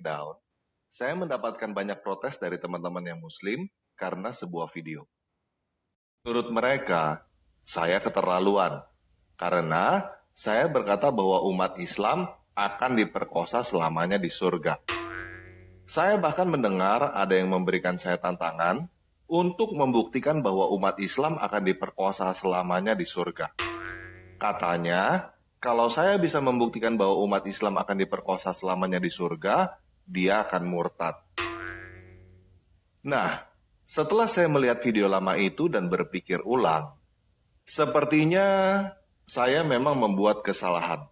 Takedown, saya mendapatkan banyak protes dari teman-teman yang Muslim karena sebuah video. Menurut mereka, saya keterlaluan karena saya berkata bahwa umat Islam akan diperkosa selamanya di surga. Saya bahkan mendengar ada yang memberikan saya tantangan untuk membuktikan bahwa umat Islam akan diperkosa selamanya di surga. Katanya, kalau saya bisa membuktikan bahwa umat Islam akan diperkosa selamanya di surga, dia akan murtad. Nah, setelah saya melihat video lama itu dan berpikir ulang, sepertinya saya memang membuat kesalahan.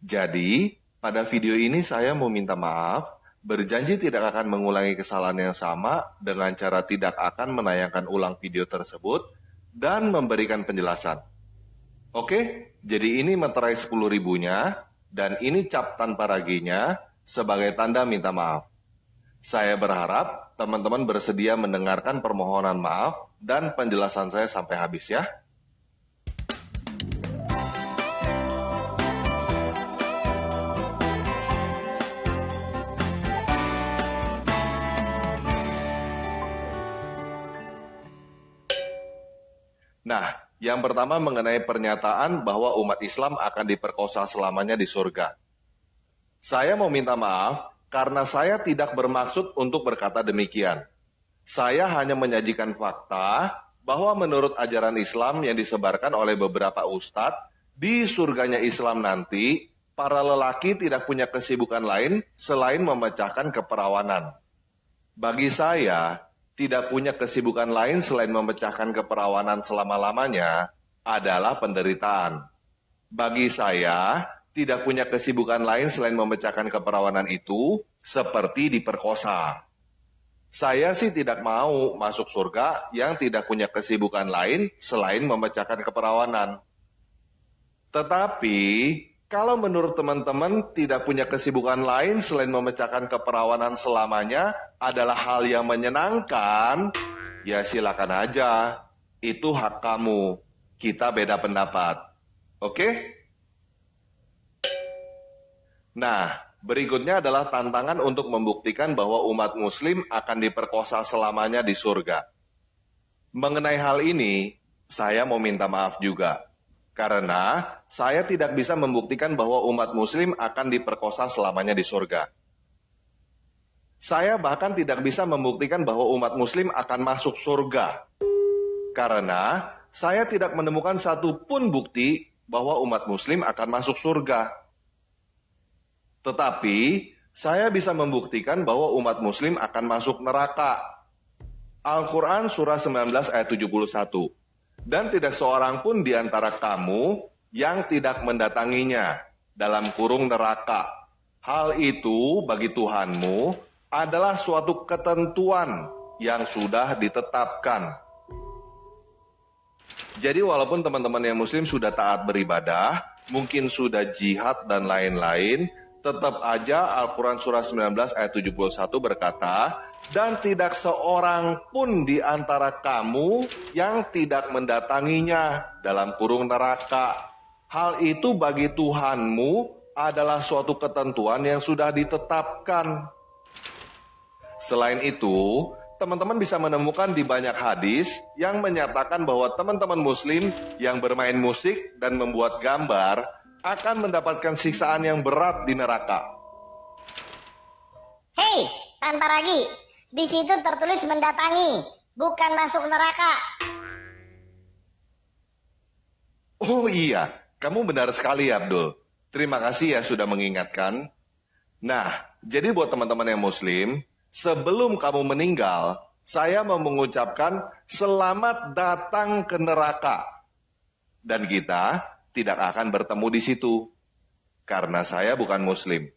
Jadi, pada video ini saya mau minta maaf, berjanji tidak akan mengulangi kesalahan yang sama dengan cara tidak akan menayangkan ulang video tersebut dan memberikan penjelasan. Oke, jadi ini meterai 10.000-nya dan ini cap tanpa raginya sebagai tanda minta maaf. Saya berharap teman-teman bersedia mendengarkan permohonan maaf dan penjelasan saya sampai habis ya. Nah, yang pertama mengenai pernyataan bahwa umat Islam akan diperkosa selamanya di surga. Saya mau minta maaf karena saya tidak bermaksud untuk berkata demikian. Saya hanya menyajikan fakta bahwa menurut ajaran Islam yang disebarkan oleh beberapa ustadz, di surganya Islam nanti, para lelaki tidak punya kesibukan lain selain memecahkan keperawanan. Bagi saya, tidak punya kesibukan lain selain memecahkan keperawanan selama-lamanya adalah penderitaan. Bagi saya, tidak punya kesibukan lain selain memecahkan keperawanan itu seperti diperkosa. Saya sih tidak mau masuk surga yang tidak punya kesibukan lain selain memecahkan keperawanan. Tetapi, kalau menurut teman-teman tidak punya kesibukan lain selain memecahkan keperawanan selamanya adalah hal yang menyenangkan, ya silakan aja. Itu hak kamu. Kita beda pendapat. Oke? Nah, berikutnya adalah tantangan untuk membuktikan bahwa umat muslim akan diperkosa selamanya di surga. Mengenai hal ini, saya mau minta maaf juga. Karena saya tidak bisa membuktikan bahwa umat muslim akan diperkosa selamanya di surga. Saya bahkan tidak bisa membuktikan bahwa umat muslim akan masuk surga. Karena saya tidak menemukan satupun bukti bahwa umat muslim akan masuk surga. Tetapi, saya bisa membuktikan bahwa umat muslim akan masuk neraka. Al-Quran surah 19 ayat 71. Dan tidak seorang pun di antara kamu yang tidak mendatanginya dalam kurung neraka. Hal itu bagi Tuhanmu adalah suatu ketentuan yang sudah ditetapkan. Jadi walaupun teman-teman yang muslim sudah taat beribadah, mungkin sudah jihad dan lain-lain, tetap aja Al-Quran surah 19 ayat 71 berkata, dan tidak seorang pun di antara kamu yang tidak mendatanginya dalam kurung neraka. Hal itu bagi Tuhanmu adalah suatu ketentuan yang sudah ditetapkan. Selain itu, teman-teman bisa menemukan di banyak hadis yang menyatakan bahwa teman-teman muslim yang bermain musik dan membuat gambar akan mendapatkan siksaan yang berat di neraka. Hei, tanpa ragi, di situ tertulis mendatangi, bukan masuk neraka. Oh iya, kamu benar sekali Abdul. Terima kasih ya sudah mengingatkan. Nah, jadi buat teman-teman yang muslim, sebelum kamu meninggal, saya mau mengucapkan selamat datang ke neraka. Dan kita tidak akan bertemu di situ, karena saya bukan muslim.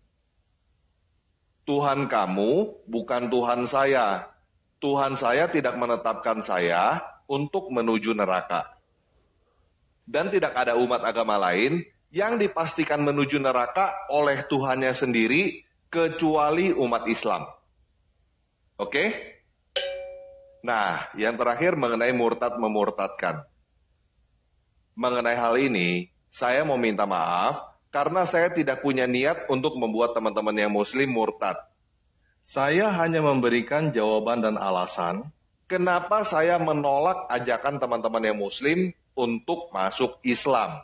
Tuhan kamu bukan Tuhan saya. Tuhan saya tidak menetapkan saya untuk menuju neraka. Dan tidak ada umat agama lain yang dipastikan menuju neraka oleh Tuhannya sendiri, kecuali umat Islam. Oke? Nah, yang terakhir mengenai murtad memurtadkan. Mengenai hal ini, saya mau minta maaf karena saya tidak punya niat untuk membuat teman-teman yang muslim murtad. Saya hanya memberikan jawaban dan alasan kenapa saya menolak ajakan teman-teman yang Muslim untuk masuk Islam.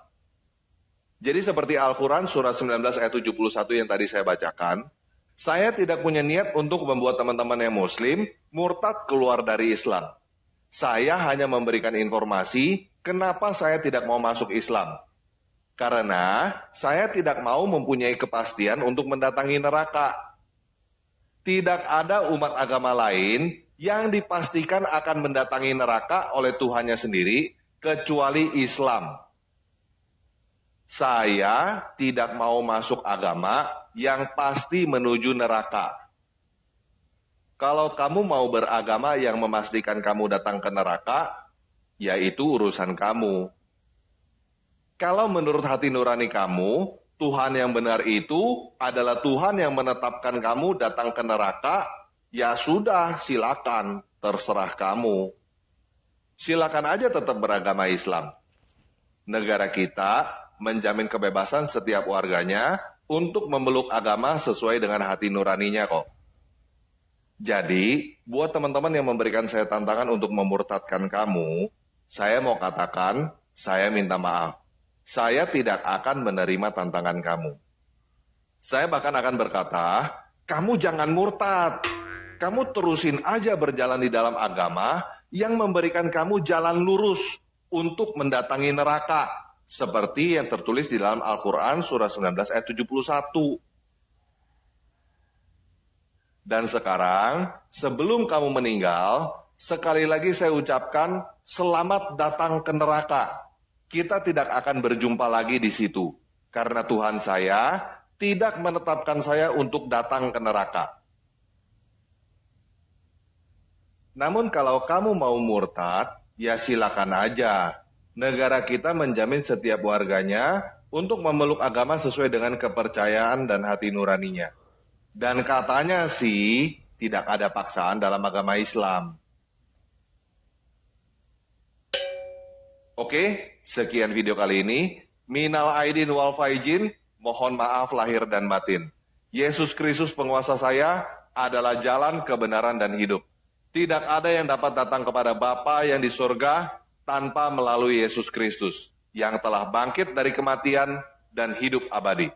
Jadi seperti Al-Quran surah 19 ayat 71 yang tadi saya bacakan, saya tidak punya niat untuk membuat teman-teman yang Muslim murtad keluar dari Islam. Saya hanya memberikan informasi kenapa saya tidak mau masuk Islam. Karena saya tidak mau mempunyai kepastian untuk mendatangi neraka. Tidak ada umat agama lain yang dipastikan akan mendatangi neraka oleh Tuhannya sendiri kecuali Islam. Saya tidak mau masuk agama yang pasti menuju neraka. Kalau kamu mau beragama yang memastikan kamu datang ke neraka, yaitu urusan kamu. Kalau menurut hati nurani kamu, Tuhan yang benar itu adalah Tuhan yang menetapkan kamu datang ke neraka, ya sudah, silakan, terserah kamu. Silakan aja tetap beragama Islam. Negara kita menjamin kebebasan setiap warganya untuk memeluk agama sesuai dengan hati nuraninya kok. Jadi, buat teman-teman yang memberikan saya tantangan untuk memurtadkan kamu, saya mau katakan, saya minta maaf. Saya tidak akan menerima tantangan kamu. Saya bahkan akan berkata, kamu jangan murtad. Kamu terusin aja berjalan di dalam agama yang memberikan kamu jalan lurus untuk mendatangi neraka. Seperti yang tertulis di dalam Al-Quran surah 19 ayat 71. Dan sekarang, sebelum kamu meninggal, sekali lagi saya ucapkan, selamat datang ke neraka. Kita tidak akan berjumpa lagi di situ. Karena Tuhan saya tidak menetapkan saya untuk datang ke neraka. Namun kalau kamu mau murtad, ya silakan aja. Negara kita menjamin setiap warganya untuk memeluk agama sesuai dengan kepercayaan dan hati nuraninya. Dan katanya sih, tidak ada paksaan dalam agama Islam. Oke, sekian video kali ini. Minal aidin wal faizin, mohon maaf lahir dan batin. Yesus Kristus penguasa saya adalah jalan, kebenaran, dan hidup. Tidak ada yang dapat datang kepada Bapa yang di surga tanpa melalui Yesus Kristus, yang telah bangkit dari kematian dan hidup abadi.